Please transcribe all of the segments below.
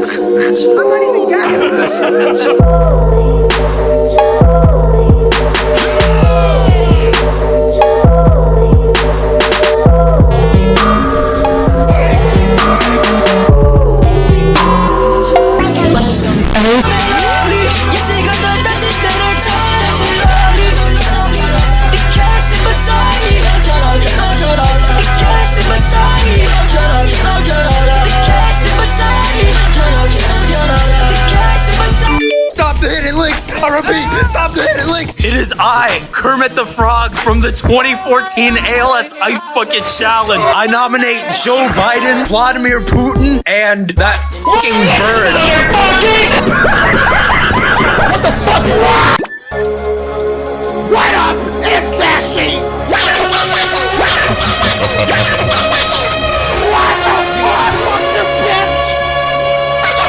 I'm not even gagging this. I repeat, stop the hidden links! It is I, Kermit the Frog, from the 2014 ALS Ice Bucket Challenge. I nominate Joe Biden, Vladimir Putin, and that fucking bird. What the fuck? What up? It's Dashy! What the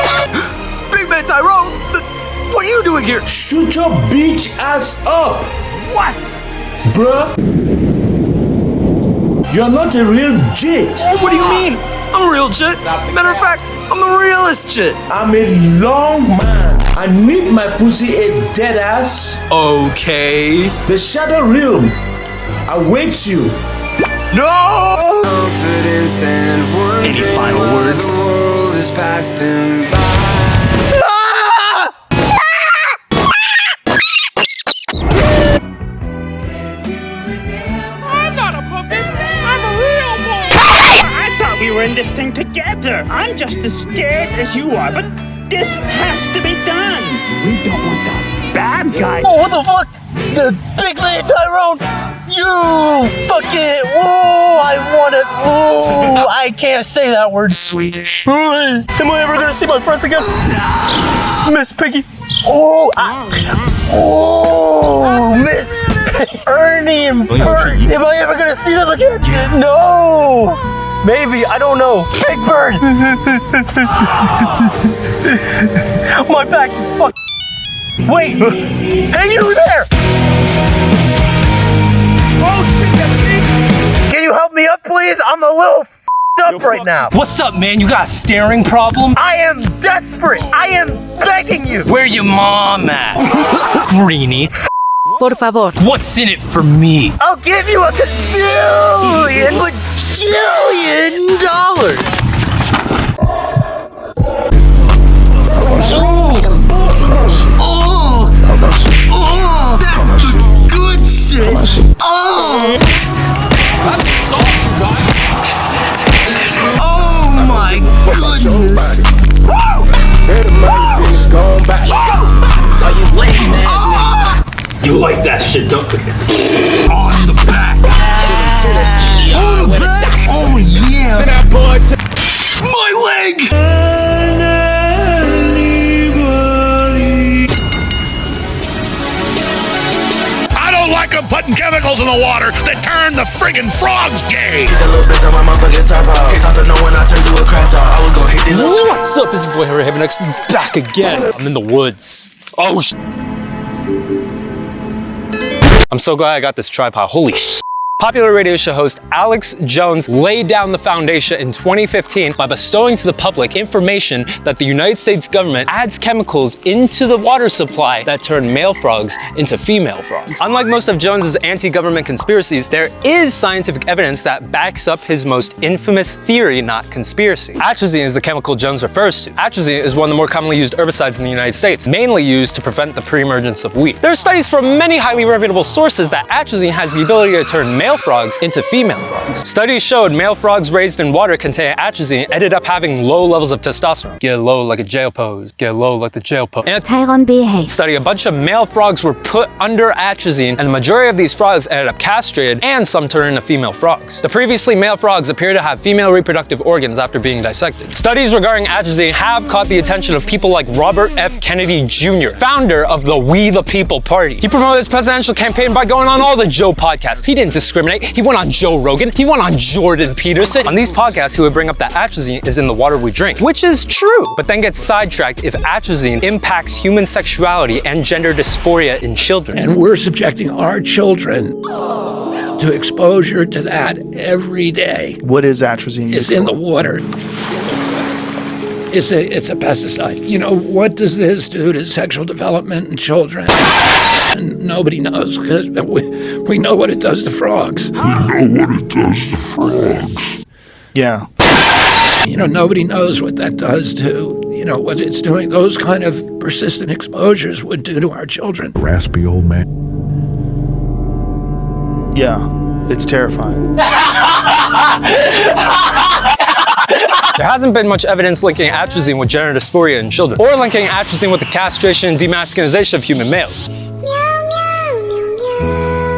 fuck, Big Man Tyrone! What are you doing here? Shoot your bitch ass up! What? Bruh? You're not a real jit! What do you mean? I'm a real jit. Matter of fact, I'm the realest jit. I'm a long man. I need my pussy a dead ass. Okay. The shadow realm awaits you. No! Confidence and wonder. Any final words? The world is passed him by. We were in this thing together. I'm just as scared as you are, but this has to be done. We don't want the bad guy. Oh, what the fuck? The Big Man Tyrone! You fucking... Whoa, I want it. Whoa, I can't say that word. Swedish. Am I ever gonna see my friends again? Miss Piggy. Oh, Miss Ernie and Bert. Am I ever gonna see them again? No. Maybe, I don't know. Big Bird! My back is fucked. Wait! Hey, you there! Oh shit, that's me! Can you help me up, please? I'm a little up right now. What's up, man? You got a staring problem? I am desperate! I am begging you! Where your mom at? Greenie. Por favor. What's in it for me? I'll give you a bajillion dollars! Oh, that's the good shit. Oh, oh my goodness. Are you lame, man? You like that shit, don't you? On the back. On the back? Oh yeah. My leg. I don't like them putting chemicals in the water that turn the friggin' frogs gay. What's up? It's your boy henryhavenx back again. I'm in the woods. Oh I'm so glad I got this tripod. Holy sh**. Popular radio show host Alex Jones laid down the foundation in 2015 by bestowing to the public information that the United States government adds chemicals into the water supply that turn male frogs into female frogs. Unlike most of Jones's anti-government conspiracies, there is scientific evidence that backs up his most infamous theory, not conspiracy. Atrazine is the chemical Jones refers to. Atrazine is one of the more commonly used herbicides in the United States, mainly used to prevent the pre-emergence of wheat. There are studies from many highly reputable sources that atrazine has the ability to turn male frogs into female frogs. Studies showed male frogs raised in water containing atrazine ended up having low levels of testosterone. Get low like a jail pose. Get low like the jail pose. And Tyrone behave. Study, a bunch of male frogs were put under atrazine, and the majority of these frogs ended up castrated, and some turned into female frogs. The previously male frogs appear to have female reproductive organs after being dissected. Studies regarding atrazine have caught the attention of people like Robert F. Kennedy Jr., founder of the We the People Party. He promoted his presidential campaign by going on all the Joe podcasts. He didn't discriminate. He went on Joe Rogan. He went on Jordan Peterson. On these podcasts, he would bring up that atrazine is in the water we drink, which is true, but then gets sidetracked if atrazine impacts human sexuality and gender dysphoria in children. And we're subjecting our children to exposure to that every day. What is atrazine? It's in the water. It's a pesticide. You know, what does this do to sexual development in children? And nobody knows, because we know what it does to frogs. Yeah. You know, nobody knows what that does to, you know, what it's doing. Those kind of persistent exposures would do to our children. Raspy old man. Yeah. It's terrifying. There hasn't been much evidence linking atrazine with gender dysphoria in children, or linking atrazine with the castration and demasculinization of human males.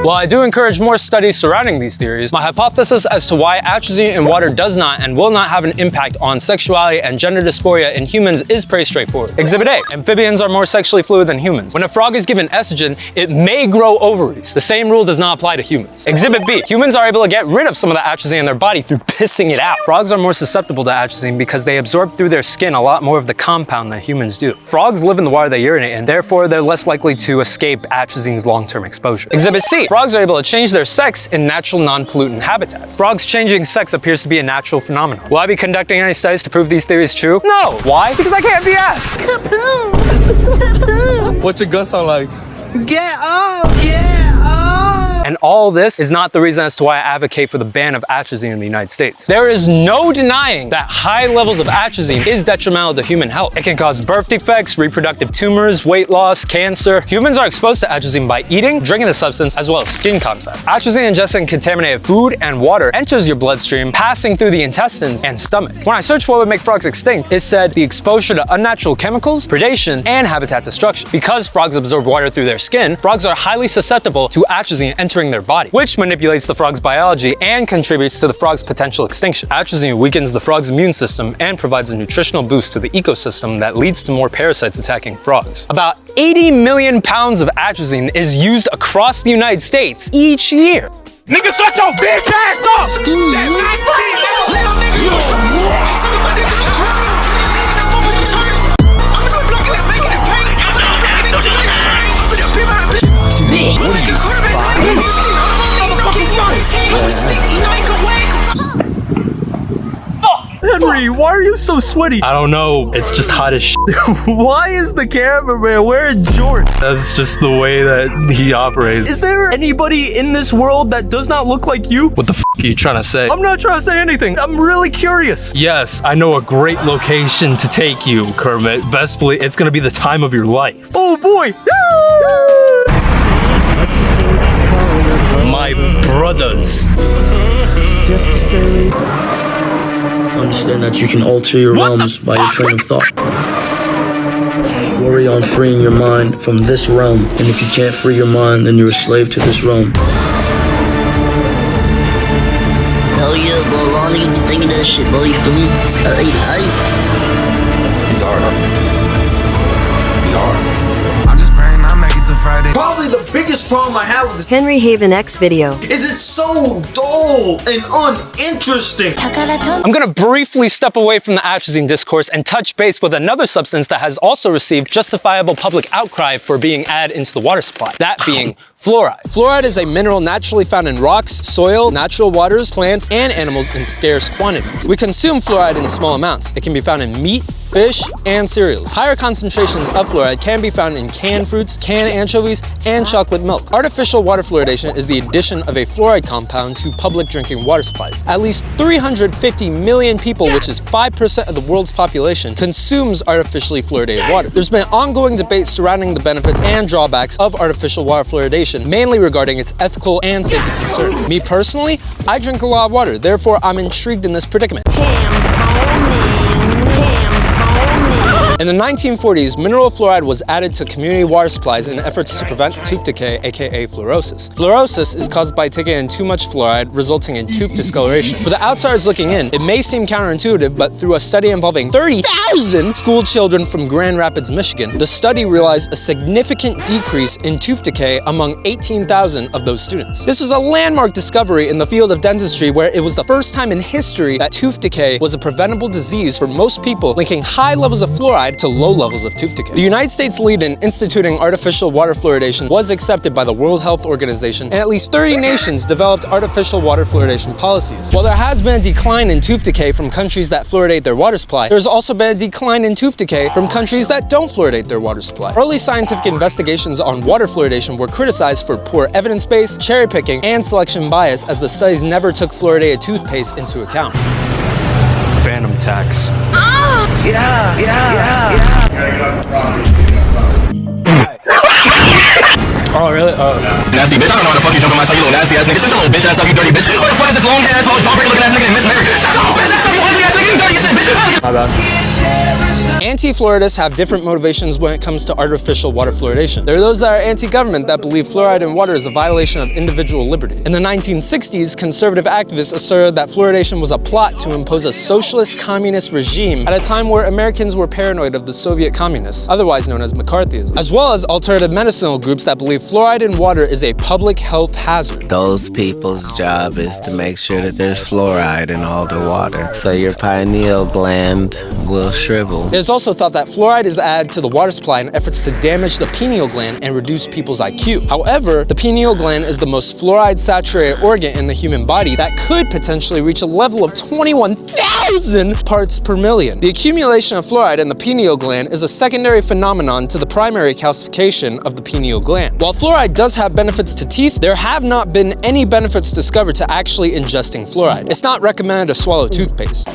While I do encourage more studies surrounding these theories, my hypothesis as to why atrazine in water does not and will not have an impact on sexuality and gender dysphoria in humans is pretty straightforward. Exhibit A, amphibians are more sexually fluid than humans. When a frog is given estrogen, it may grow ovaries. The same rule does not apply to humans. Exhibit B, humans are able to get rid of some of the atrazine in their body through pissing it out. Frogs are more susceptible to atrazine because they absorb through their skin a lot more of the compound than humans do. Frogs live in the water they urinate in, therefore they're less likely to escape atrazine's long-term exposure. Exhibit C, frogs are able to change their sex in natural non-pollutant habitats. Frogs changing sex appears to be a natural phenomenon. Will I be conducting any studies to prove these theories true? No. Why? Because I can't be asked. What's your gut sound like? Get up! Yeah! And all this is not the reason as to why I advocate for the ban of atrazine in the United States. There is no denying that high levels of atrazine is detrimental to human health. It can cause birth defects, reproductive tumors, weight loss, cancer. Humans are exposed to atrazine by eating, drinking the substance, as well as skin contact. Atrazine ingested in contaminated food and water enters your bloodstream, passing through the intestines and stomach. When I searched what would make frogs extinct, it said the exposure to unnatural chemicals, predation, and habitat destruction. Because frogs absorb water through their skin, frogs are highly susceptible to atrazine entering their body, which manipulates the frog's biology and contributes to the frog's potential extinction. Atrazine weakens the frog's immune system and provides a nutritional boost to the ecosystem that leads to more parasites attacking frogs. About 80 million pounds of atrazine is used across the United States each year. Nigga, shut your bitch ass up! Henry, why are you so sweaty? I don't know, it's just hot as shit. Why is the cameraman wearing jorts? That's just the way that he operates. Is there anybody in this world that does not look like you? What the f are you trying to say? I'm not trying to say anything. I'm really curious. Yes, I know a great location to take you, Kermit. Best believe it's gonna be the time of your life. Oh boy. My brothers. Understand that you can alter your realms by your train of thought. Worry on freeing your mind from this realm, and if you can't free your mind, then you're a slave to this realm. Hell yeah, bro, Lonnie, you thinking that shit, bro, you feel me? He's hard. He's hard. I'm just praying I make it to Friday. Probably the biggest problem I have with this henryhavenx video is it's so dull and uninteresting. I'm gonna briefly step away from the atrazine discourse and touch base with another substance that has also received justifiable public outcry for being added into the water supply, that being fluoride. Fluoride is a mineral naturally found in rocks, soil, natural waters, plants, and animals in scarce quantities. We consume fluoride in small amounts. It can be found in meat, fish, and cereals. Higher concentrations of fluoride can be found in canned fruits, canned anchovies, and chocolate milk. Artificial water fluoridation is the addition of a fluoride compound to public drinking water supplies. At least 350 million people, which is 5% of the world's population, consumes artificially fluoridated water. There's been ongoing debate surrounding the benefits and drawbacks of artificial water fluoridation, mainly regarding its ethical and safety concerns. Me personally, I drink a lot of water, therefore I'm intrigued in this predicament. In the 1940s, mineral fluoride was added to community water supplies in efforts to prevent tooth decay, aka fluorosis. Fluorosis is caused by taking in too much fluoride, resulting in tooth discoloration. For the outsiders looking in, it may seem counterintuitive, but through a study involving 30,000 school children from Grand Rapids, Michigan, the study realized a significant decrease in tooth decay among 18,000 of those students. This was a landmark discovery in the field of dentistry, where it was the first time in history that tooth decay was a preventable disease for most people, linking high levels of fluoride fluoride to low levels of tooth decay. The United States lead in instituting artificial water fluoridation was accepted by the World Health Organization, and at least 30 nations developed artificial water fluoridation policies. While there has been a decline in tooth decay from countries that fluoridate their water supply, there's also been a decline in tooth decay from countries that don't fluoridate their water supply. Early scientific investigations on water fluoridation were criticized for poor evidence base, cherry picking, and selection bias, as the studies never took fluoridated toothpaste into account. Phantom tax. Oh, really? Oh. Nasty bitch, I don't know what the fuck you talking about, so you little nasty ass nigga. Shut the little bitch ass up, you dirty bitch. What the fuck is this long ass, jawbreaker looking ass nigga and Miss Mary? Shut the bitch ass up, you ugly ass nigga, you dirty ass bitch. My bad. Anti-fluoridists have different motivations when it comes to artificial water fluoridation. There are those that are anti-government that believe fluoride in water is a violation of individual liberty. In the 1960s, conservative activists asserted that fluoridation was a plot to impose a socialist communist regime at a time where Americans were paranoid of the Soviet communists, otherwise known as McCarthyism, as well as alternative medicinal groups that believe fluoride in water is a public health hazard. Those people's job is to make sure that there's fluoride in all the water, so your pineal gland will shrivel. It is also thought that fluoride is added to the water supply in efforts to damage the pineal gland and reduce people's IQ. However, the pineal gland is the most fluoride-saturated organ in the human body that could potentially reach a level of 21,000 parts per million. The accumulation of fluoride in the pineal gland is a secondary phenomenon to the primary calcification of the pineal gland. While fluoride does have benefits to teeth, there have not been any benefits discovered to actually ingesting fluoride. It's not recommended to swallow toothpaste.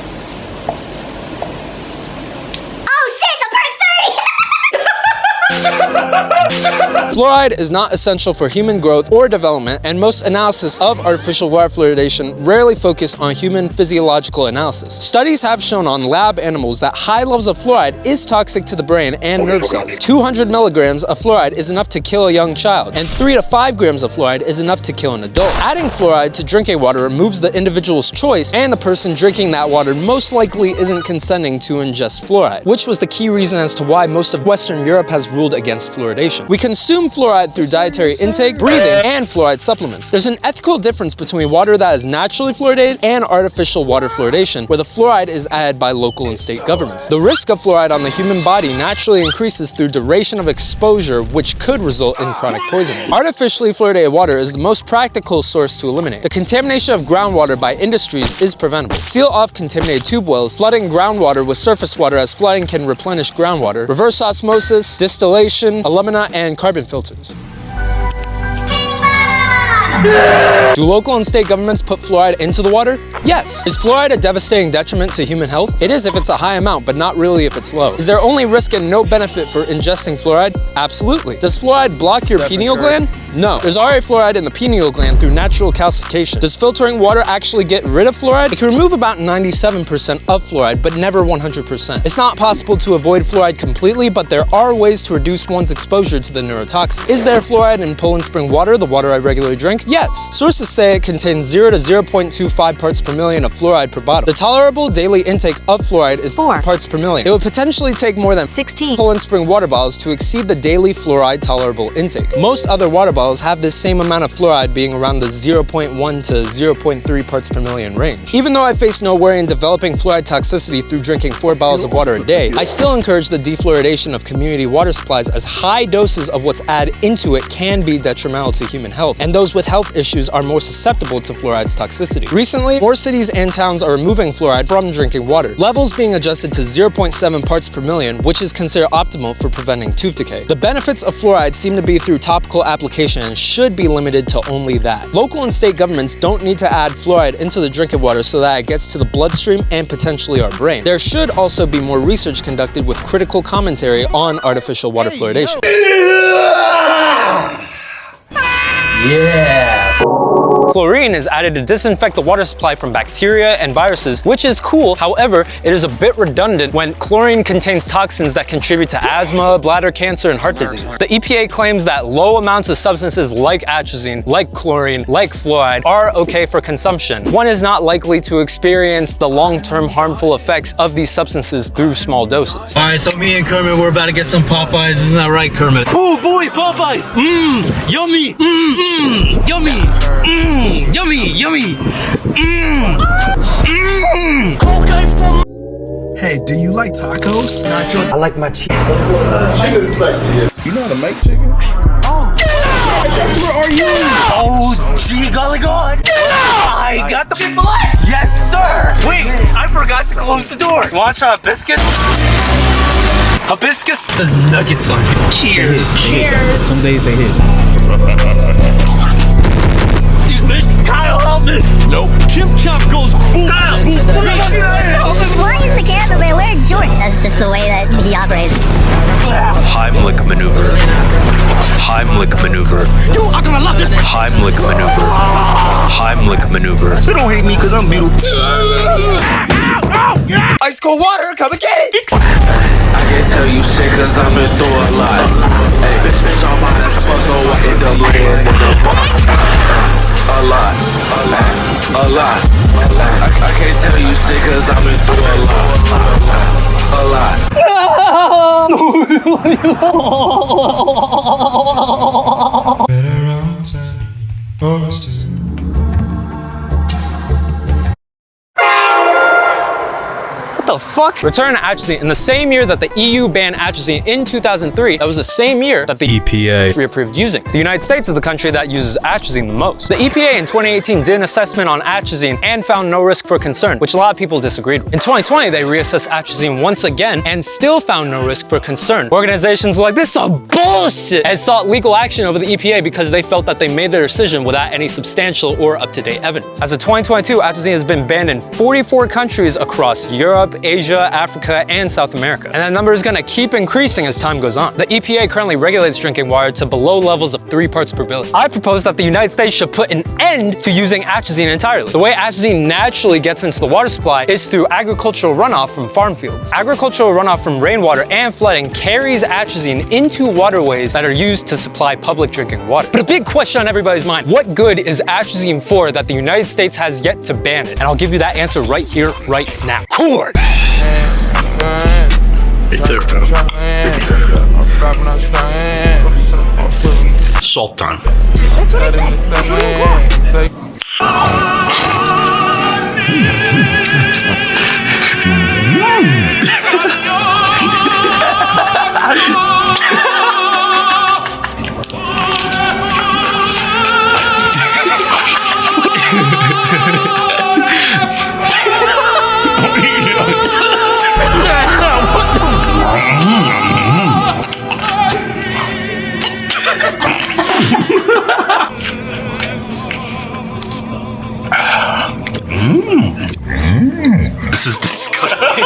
Fluoride is not essential for human growth or development, and most analysis of artificial water fluoridation rarely focus on human physiological analysis. Studies have shown on lab animals that high levels of fluoride is toxic to the brain and nerve cells. 200 milligrams of fluoride is enough to kill a young child, and 3 to 5 grams of fluoride is enough to kill an adult. Adding fluoride to drinking water removes the individual's choice, and the person drinking that water most likely isn't consenting to ingest fluoride, which was the key reason as to why most of Western Europe has ruled against fluoridation. We consume fluoride through dietary intake, breathing, and fluoride supplements. There's an ethical difference between water that is naturally fluoridated and artificial water fluoridation, where the fluoride is added by local and state governments. The risk of fluoride on the human body naturally increases through duration of exposure, which could result in chronic poisoning. Artificially fluoridated water is the most practical source to eliminate. The contamination of groundwater by industries is preventable. Seal off contaminated tube wells, flooding groundwater with surface water, as flooding can replenish groundwater, reverse osmosis, distillation, alumina, and carbon filters. Do local and state governments put fluoride into the water? Yes. Is fluoride a devastating detriment to human health? It is if it's a high amount, but not really if it's low. Is there only risk and no benefit for ingesting fluoride? Absolutely. Does fluoride block your pineal gland? No. There's already fluoride in the pineal gland through natural calcification. Does filtering water actually get rid of fluoride? It can remove about 97% of fluoride, but never 100%. It's not possible to avoid fluoride completely, but there are ways to reduce one's exposure to the neurotoxin. Is there fluoride in Poland Spring water, the water I regularly drink? Yes. Sources say it contains 0 to 0.25 parts per million of fluoride per bottle. The tolerable daily intake of fluoride is 4 parts per million. It would potentially take more than 16 Poland Spring water bottles to exceed the daily fluoride tolerable intake. Most other water bottles have this same amount of fluoride, being around the 0.1 to 0.3 parts per million range. Even though I face no worry in developing fluoride toxicity through drinking 4 bottles of water a day, I still encourage the defluoridation of community water supplies, as high doses of what's added into it can be detrimental to human health, and those with health issues are more susceptible to fluoride's toxicity. Recently, more cities and towns are removing fluoride from drinking water, levels being adjusted to 0.7 parts per million, which is considered optimal for preventing tooth decay. The benefits of fluoride seem to be through topical application and should be limited to only that. Local and state governments don't need to add fluoride into the drinking water so that it gets to the bloodstream and potentially our brain. There should also be more research conducted with critical commentary on artificial water fluoridation. Yeah. Chlorine is added to disinfect the water supply from bacteria and viruses, which is cool. However, it is a bit redundant when chlorine contains toxins that contribute to asthma, bladder cancer, and heart disease. The EPA claims that low amounts of substances like atrazine, like chlorine, like fluoride are okay for consumption. One is not likely to experience the long-term harmful effects of these substances through small doses. All right, so me and Kermit, we're about to get some Popeyes. Isn't that right, Kermit? Oh boy, Popeyes! Mmm, yummy! Mmm, yummy! Mmm, yummy, yummy! Mmm, mmm! Hey, do you like tacos? I like my chicken. Chicken is spicy. You know how to make chicken? Where are you? Oh, gee, golly god. I got the fillet. Yes, sir. Wait, I forgot to close the door. Want to try a biscuit? Hibiscus Says nuggets on it. Cheers. Cheers. Some days they hit. Kyle, help me. Nope. Chimp chop goes boom. Kyle, Why is the cameraman wearing shorts? That's just the way that he operates. Heimlich maneuver. Heimlich maneuver. You are gonna love this. Heimlich maneuver. Heimlich maneuver. They don't hate me because I'm beautiful. Ice cold water, come and get it! I can't tell you shit cause I've been through a lot. Hey, bitch, I'm out as fuck, so I end up laying in the box. A lot. I can't tell you shit cause I've been through a lot. What the fuck? Return atrazine in the same year that the EU banned atrazine in 2003. That was the same year that the EPA reapproved using. The United States is the country that uses atrazine the most. The EPA in 2018 did an assessment on atrazine and found no risk for concern, which a lot of people disagreed with. In 2020, they reassessed atrazine once again and still found no risk for concern. Organizations were like, this is bullshit, and sought legal action over the EPA because they felt that they made their decision without any substantial or up-to-date evidence. As of 2022, atrazine has been banned in 44 countries across Europe, Asia, Africa, and South America. And that number is gonna keep increasing as time goes on. The EPA currently regulates drinking water to below levels of 3 parts per billion. I propose that the United States should put an end to using atrazine entirely. The way atrazine naturally gets into the water supply is through agricultural runoff from farm fields. Agricultural runoff from rainwater and flooding carries atrazine into waterways that are used to supply public drinking water. But a big question on everybody's mind, what good is atrazine for that the United States has yet to ban it? And I'll give you that answer right here, right now. Cord! Salt time. That's what I said. That's what This is disgusting.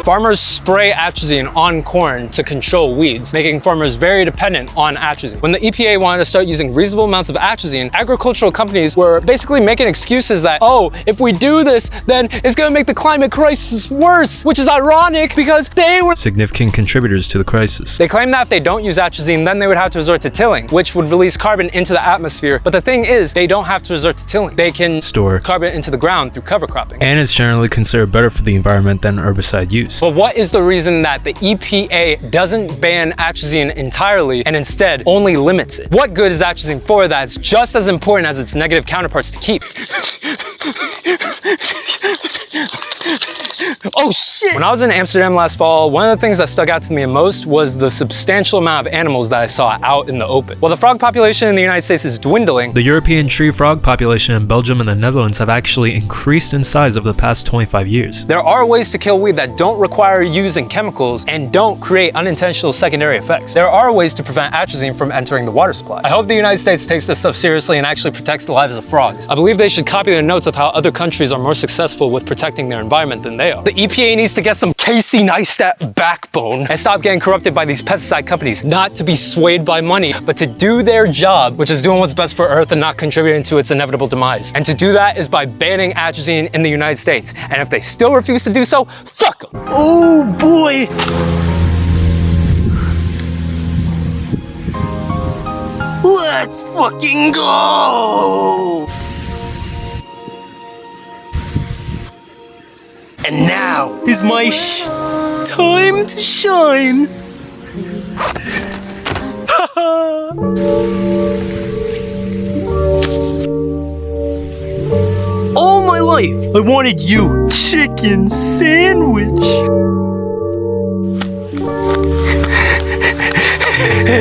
Farmers spray atrazine on corn to control weeds, making farmers very dependent on atrazine. When the EPA wanted to start using reasonable amounts of atrazine, agricultural companies were basically making excuses that, oh, if we do this, then it's gonna make the climate crisis worse, which is ironic because they were significant contributors to the crisis. They claim that if they don't use atrazine, then they would have to resort to tilling, which would release carbon into the atmosphere. But the thing is, they don't have to resort to tilling. They can store carbon into the ground through cover cropping. And it's generally considered better for the environment than herbicide use. But what is the reason that the EPA doesn't ban atrazine entirely and instead only limits it? What good is atrazine for that's just as important as its negative counterparts to keep? Oh shit! When I was in Amsterdam last fall, one of the things that stuck out to me the most was the substantial amount of animals that I saw out in the open. While the frog population in the United States is dwindling, the European tree frog population in Belgium and the Netherlands have actually increased in size over the past 25 years. There are ways to kill weed that don't require using chemicals and don't create unintentional secondary effects. There are ways to prevent atrazine from entering the water supply. I hope the United States takes this stuff seriously and actually protects the lives of frogs. I believe they should copy their notes of how other countries are more successful with protecting their environment than they are. The EPA needs to get some Casey Neistat backbone and stop getting corrupted by these pesticide companies, not to be swayed by money, but to do their job, which is doing what's best for Earth and not contributing to its inevitable demise. And to do that is by banning atrazine in the United States. And if they still refuse to do so, fuck them. Oh boy. Let's fucking go! And now is my time to shine. All my life, life. I wanted you. Chicken sandwich.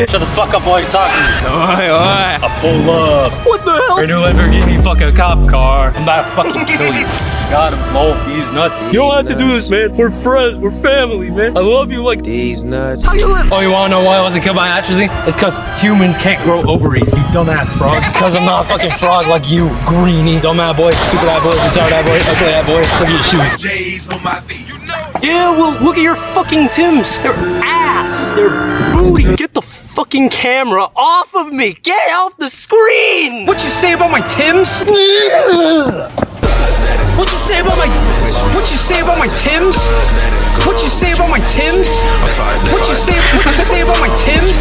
Shut the fuck up while you're talking. I Pull up. What the hell? Your new Lamborghini fucking cop car. I'm about to fucking kill you. Got him. Oh, he's nuts. You don't have to do this, man. We're friends. We're family, man. I love you like these nuts. How you live? Oh, you wanna know why I wasn't killed by atrazine? It's cause humans can't grow ovaries, you dumbass frog. Cause I'm not a fucking frog like you, greenie. Dumbass boy, stupid ass boy, retarded ass boy, ugly ass boy, look at your shoes. J's on my feet, you know. Yeah, well, look at your fucking Timbs. They're ass. They're booty. Get the fucking camera off of me. Get off the screen. What you say about my Timbs? What you say about my Timbs? What you say about my Timbs? What you say about my Timbs? What you say about my Timbs?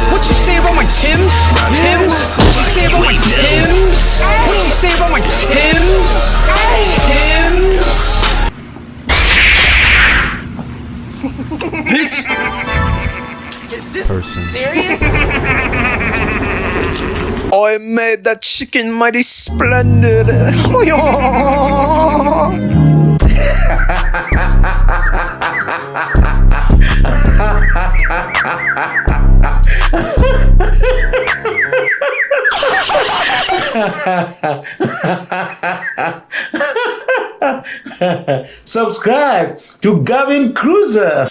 What you say about my Timbs? Timbs? What you say about my Timbs? What you say about my Timbs? Timbs? Is this serious? I made that chicken mighty splendid. Subscribe to Gavin Cruiser.